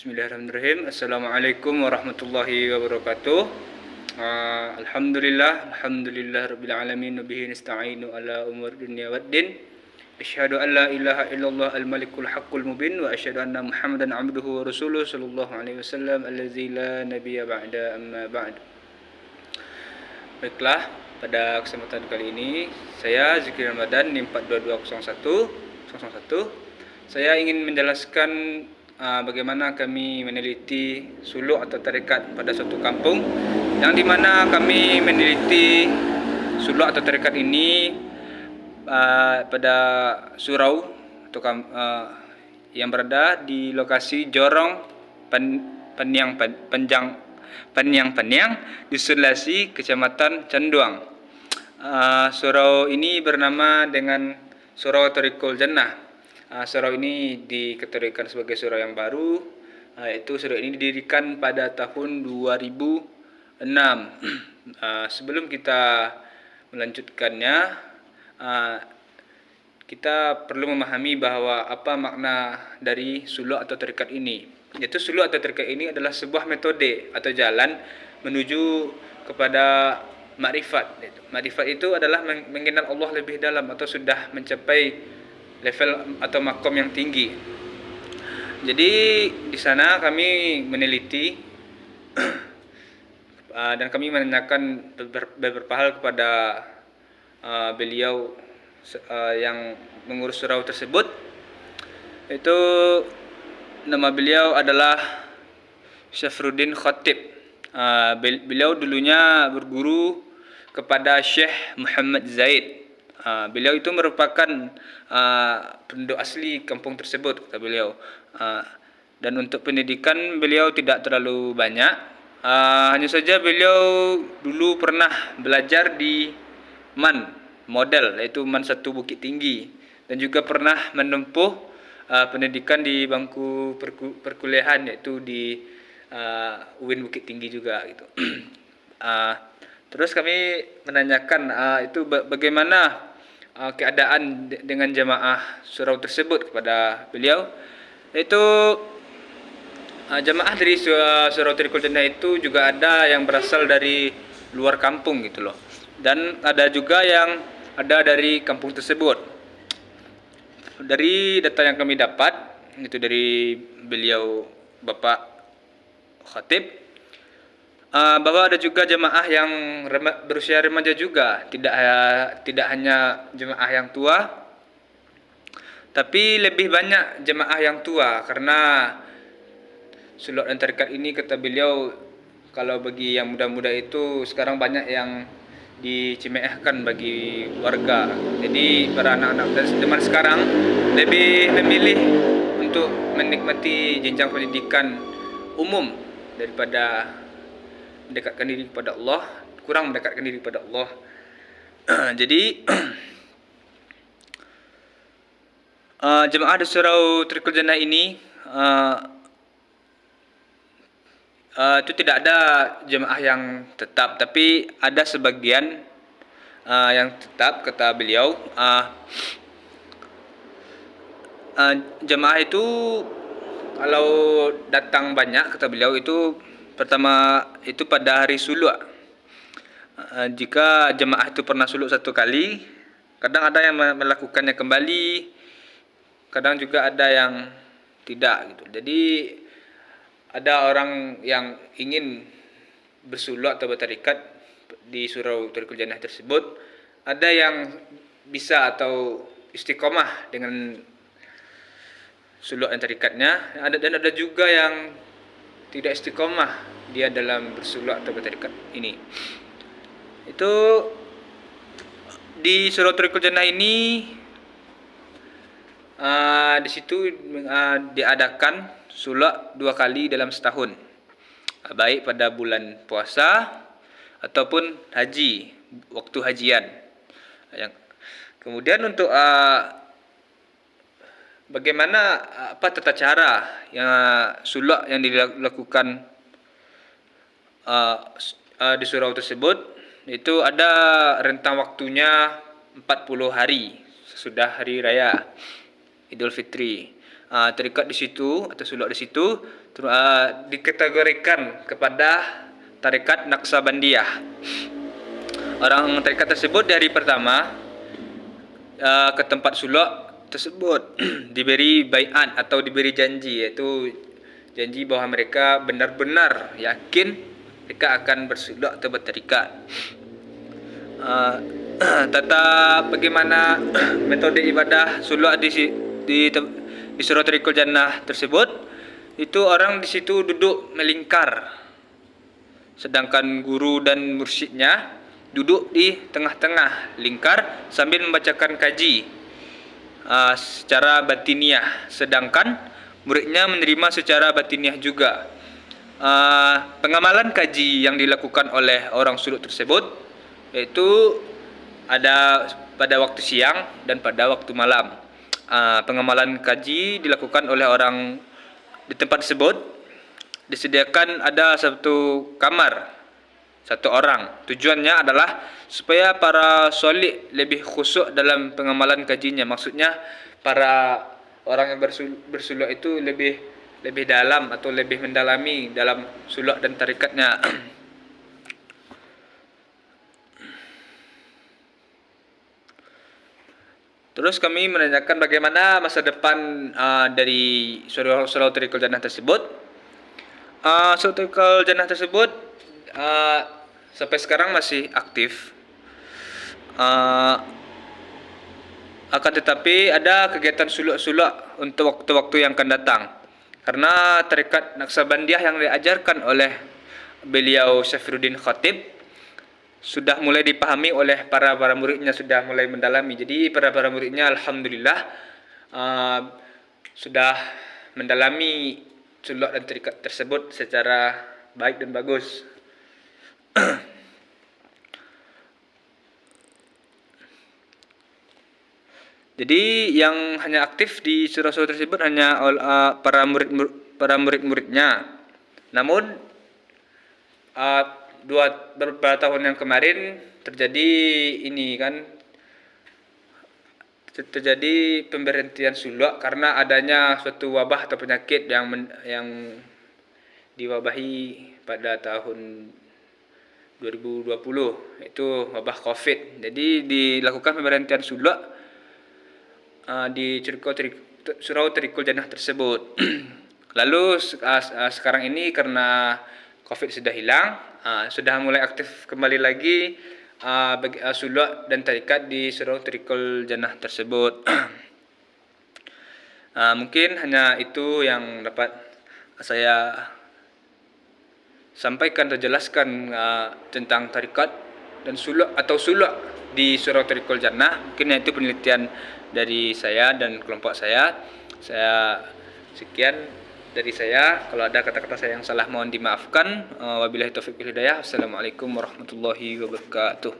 Bismillahirrahmanirrahim. Assalamualaikum warahmatullahi wabarakatuh. Alhamdulillah rabbil alamin wa bihi nasta'inu ala umur dunya waddin. Asyhadu an la ilaha illallah al-malikul haqqul mubin wa asyhadu anna Muhammadan abduhu wa rasuluhu sallallahu alaihi wasallam allazi la nabiyya ba'da amma ba'd. Baiklah, pada kesempatan kali ini saya Zikri Ramadan NIM 42201. Saya ingin menjelaskan bagaimana kami meneliti suluk atau tarekat pada suatu kampung, yang dimana kami meneliti suluk atau tarekat ini pada surau atau yang berada di lokasi Jorong Peniang di Sulawesi, Kecamatan Canduang. Surau ini bernama dengan Surau Thariqul Jannah. Surau ini dikategorikan sebagai surau yang baru, yaitu surau ini didirikan pada tahun 2006. Sebelum kita melanjutkannya, kita perlu memahami bahwa apa makna dari suluk atau tarekat ini. Yaitu suluk atau tarekat ini adalah sebuah metode atau jalan menuju kepada makrifat. Makrifat itu adalah mengenal Allah lebih dalam atau sudah mencapai level atau makom yang tinggi. Jadi di sana kami meneliti dan kami menanyakan beberapa hal kepada beliau yang mengurus surau tersebut. Itu nama beliau adalah Syafruddin Khatib. Beliau dulunya berguru kepada Syekh Muhammad Zaid. Beliau itu merupakan penduduk asli kampung tersebut, kata beliau. Dan untuk pendidikan beliau tidak terlalu banyak. Hanya saja beliau dulu pernah belajar di MAN Model, yaitu MAN 1 Bukit Tinggi, dan juga pernah menempuh pendidikan di bangku perkuliahan, yaitu di UIN Bukit Tinggi juga gitu. Terus kami menanyakan itu bagaimana keadaan dengan jamaah surau tersebut kepada beliau. Itu jamaah dari surau Thariqul Jannah itu juga ada yang berasal dari luar kampung gitu loh, dan ada juga yang ada dari kampung tersebut. Dari data yang kami dapat itu dari beliau Bapak Khatib, bahwa ada juga jemaah yang berusia remaja juga, tidak hanya jemaah yang tua, tapi lebih banyak jemaah yang tua, karena suluk dan tarekat ini, kata beliau, kalau bagi yang muda-muda itu sekarang banyak yang dicemehkan bagi warga. Jadi para anak-anak dan zaman sekarang lebih memilih untuk menikmati jenjang pendidikan umum daripada mendekatkan diri kepada Allah, kurang mendekatkan diri kepada Allah. Jadi jemaah di surau Thariqul Jannah ini itu tidak ada jemaah yang tetap, tapi ada sebagian yang tetap, kata beliau. Jemaah itu kalau datang banyak, kata beliau, itu pertama itu pada hari suluk. Jika jemaah itu pernah suluk satu kali, kadang ada yang melakukannya kembali, kadang juga ada yang tidak gitu. Jadi ada orang yang ingin bersuluk atau bertarekat di surau Thariqul Jannah tersebut, ada yang bisa atau istiqomah dengan suluk dan tarikatnya, dan ada juga yang tidak istiqomah dia dalam bersuluk atau bertarekat ini. Itu di surau Thariqul Jannah ini, di situ diadakan suluk 2 kali dalam setahun, baik pada bulan puasa ataupun haji, waktu hajian. Kemudian untuk bagaimana apa tata cara yang suluk yang dilakukan di surau tersebut, itu ada rentang waktunya 40 hari sesudah hari raya Idul Fitri. tarekat di situ atau suluk di situ dikategorikan kepada tarekat Naqsabandiyah. Orang tarekat tersebut dari pertama ke tempat suluk tersebut diberi baiat atau diberi janji, iaitu janji bahwa mereka benar-benar yakin mereka akan bersuluk atau bertarekat. Tata bagaimana metode ibadah suluk di Surau Tariqul Jannah tersebut, itu orang di situ duduk melingkar, sedangkan guru dan mursyidnya duduk di tengah-tengah lingkar sambil membacakan kaji secara batiniah, sedangkan muridnya menerima secara batiniah juga. Pengamalan kaji yang dilakukan oleh orang suluk tersebut yaitu ada pada waktu siang dan pada waktu malam. Pengamalan kaji dilakukan oleh orang di tempat tersebut. Disediakan ada satu kamar, satu orang. Tujuannya adalah supaya para solik lebih khusyuk dalam pengamalan kajinya. Maksudnya para orang yang bersuluk itu lebih dalam atau lebih mendalami dalam suluk dan tarikatnya. Terus kami menanyakan bagaimana masa depan dari Surau Tariqul Jannah tersebut. Surau Tariqul Jannah tersebut sampai sekarang masih aktif. Akan tetapi ada kegiatan suluk-suluk untuk waktu-waktu yang akan datang. Karena tarekat Naqsabandiyah yang diajarkan oleh beliau Syafiruddin Khatib sudah mulai dipahami oleh para muridnya, sudah mulai mendalami. Jadi para muridnya alhamdulillah sudah mendalami suluk dan tarekat tersebut secara baik dan bagus. Jadi yang hanya aktif di surau-surau tersebut hanya para murid-muridnya. Namun beberapa tahun yang kemarin terjadi terjadi pemberhentian suluk karena adanya suatu wabah atau penyakit yang diwabahi pada tahun 2020, itu wabah Covid. Jadi dilakukan pemberhentian suluk di Surau Tariqul Jannah tersebut. Lalu sekarang ini karena Covid sudah hilang, sudah mulai aktif kembali lagi suluk dan tarikat di Surau Tariqul Jannah tersebut. Mungkin hanya itu yang dapat saya sampaikan atau jelaskan tentang tarikat dan suluk di Surau Tariqul Jannah. Mungkin itu penelitian dari saya dan kelompok saya. Sekian dari saya. Kalau ada kata-kata saya yang salah mohon dimaafkan. Wabillahi taufiq wal hidayah. Wassalamualaikum warahmatullahi wabarakatuh.